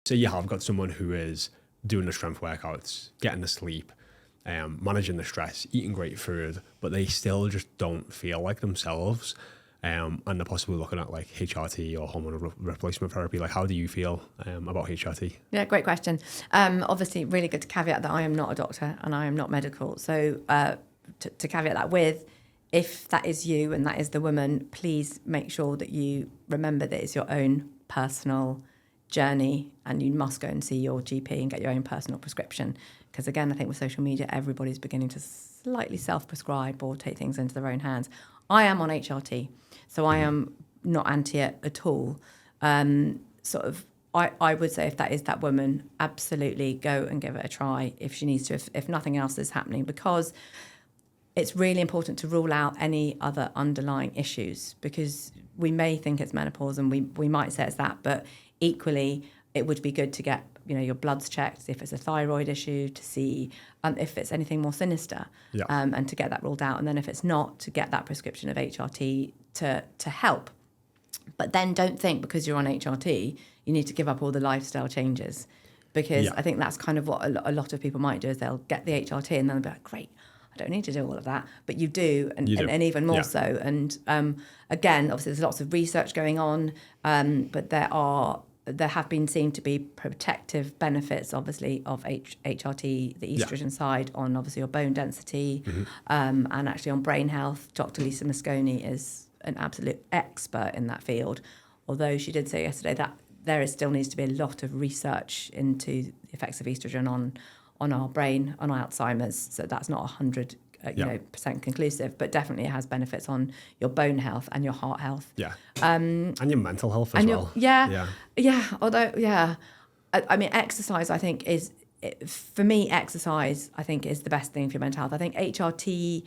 say you have got someone who is doing the strength workouts, getting the sleep, managing the stress, eating great food, but they still just don't feel like themselves, and they're possibly looking at like HRT or hormone replacement therapy. Like, how do you feel about HRT? Yeah, great question. Obviously, really good to caveat that I am not a doctor and I am not medical. So to caveat that with, if that is you and that is the woman, please make sure that you remember that it's your own personal journey and you must go and see your GP and get your own personal prescription. Because again, I think with social media, everybody's beginning to slightly self-prescribe or take things into their own hands. I am on HRT, so I am not anti it at all. I would say if that is that woman, absolutely go and give it a try if she needs to, if nothing else is happening, because it's really important to rule out any other underlying issues, because we may think it's menopause and we might say it's that, but equally it would be good to get your bloods checked if it's a thyroid issue, to see if it's anything more sinister, and to get that ruled out. And then if it's not, to get that prescription of HRT to help. But then don't think because you're on HRT, you need to give up all the lifestyle changes, because I think that's kind of what a lot of people might do, is they'll get the HRT and then they'll be like, great, I don't need to do all of that. But you do, and even more so. And again, obviously there's lots of research going on, but there have been seen to be protective benefits, obviously, of HRT, the estrogen side, on obviously your bone density, and actually on brain health. Dr. Lisa Mosconi is an absolute expert in that field, although she did say yesterday that there still needs to be a lot of research into the effects of estrogen on our brain, on our Alzheimer's. So that's not 100% conclusive, but definitely it has benefits on your bone health and your heart health. And your mental health as well. Although, I mean, exercise, I think for me, exercise, I think is the best thing for your mental health. I think HRT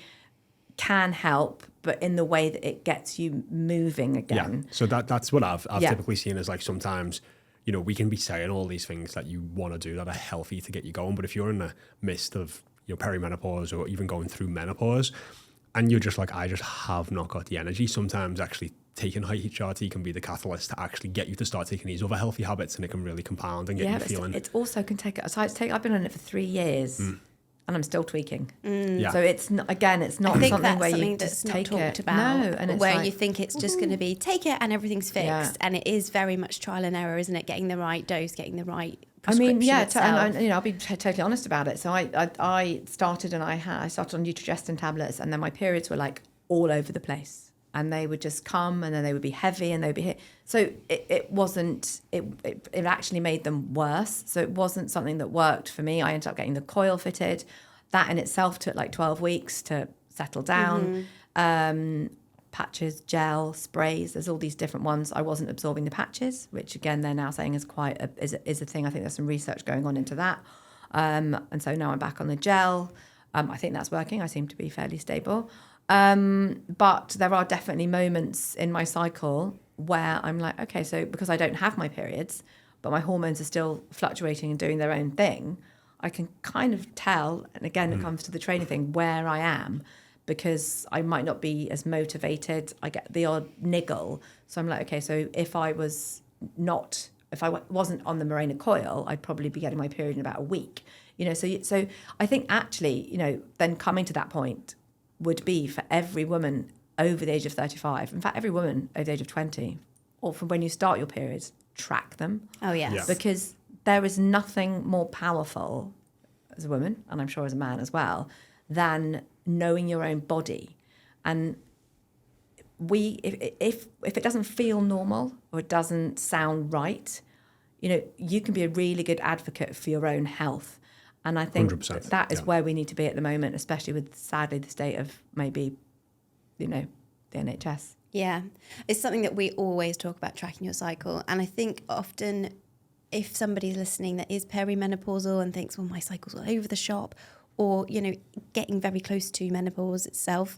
can help, but in the way that it gets you moving again. So that's what I've typically seen, is like sometimes, we can be saying all these things that you want to do that are healthy to get you going, but if you're in the midst of perimenopause or even going through menopause and you're just like, I just have not got the energy, sometimes actually taking HRT can be the catalyst to actually get you to start taking these other healthy habits, and it can really compound and get you feeling. It also can take. So I've been on it for 3 years. And I'm still tweaking. So it's not something where you just take it. Talked about, no, and it's where you think it's just going to be take it and everything's fixed, and it is very much trial and error, isn't it? Getting the right dose, getting the right prescription. And I'll be totally honest about it. So I started on Nutrigestin tablets, and then my periods were like all over the place, and they would just come, and then they would be heavy, and they would be hit. So it wasn't. It actually made them worse. So it wasn't something that worked for me. I ended up getting the coil fitted. That in itself took like 12 weeks to settle down. Patches, gel, sprays. There's all these different ones. I wasn't absorbing the patches, which again they're now saying is is a thing. I think there's some research going on into that. And so now I'm back on the gel. I think that's working. I seem to be fairly stable. But there are definitely moments in my cycle where I'm like, okay, so because I don't have my periods, but my hormones are still fluctuating and doing their own thing, I can kind of tell, and again, it comes to the training thing, where I am, because I might not be as motivated. I get the odd niggle. So I'm like, okay, so if I wasn't on the Mirena coil, I'd probably be getting my period in about a week. So I think actually, then coming to that point would be for every woman over the age of 35. In fact, every woman over the age of 20, or from when you start your periods, track them. Oh, yes. Yeah. Because there is nothing more powerful as a woman, and I'm sure as a man as well, than knowing your own body. And if it doesn't feel normal or it doesn't sound right, you can be a really good advocate for your own health. And I think 100%, that is where we need to be at the moment, especially with, sadly, the state of maybe, the NHS. Yeah, it's something that we always talk about, tracking your cycle. And I think often if somebody's listening that is perimenopausal and thinks, well, my cycle's all over the shop, or, getting very close to menopause itself,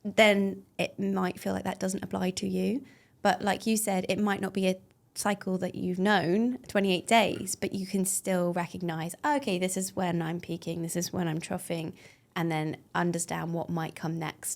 then it might feel like that doesn't apply to you. But like you said, it might not be a cycle that you've known, 28 days, but you can still recognise, okay, this is when I'm peaking, this is when I'm troughing, and then understand what might come next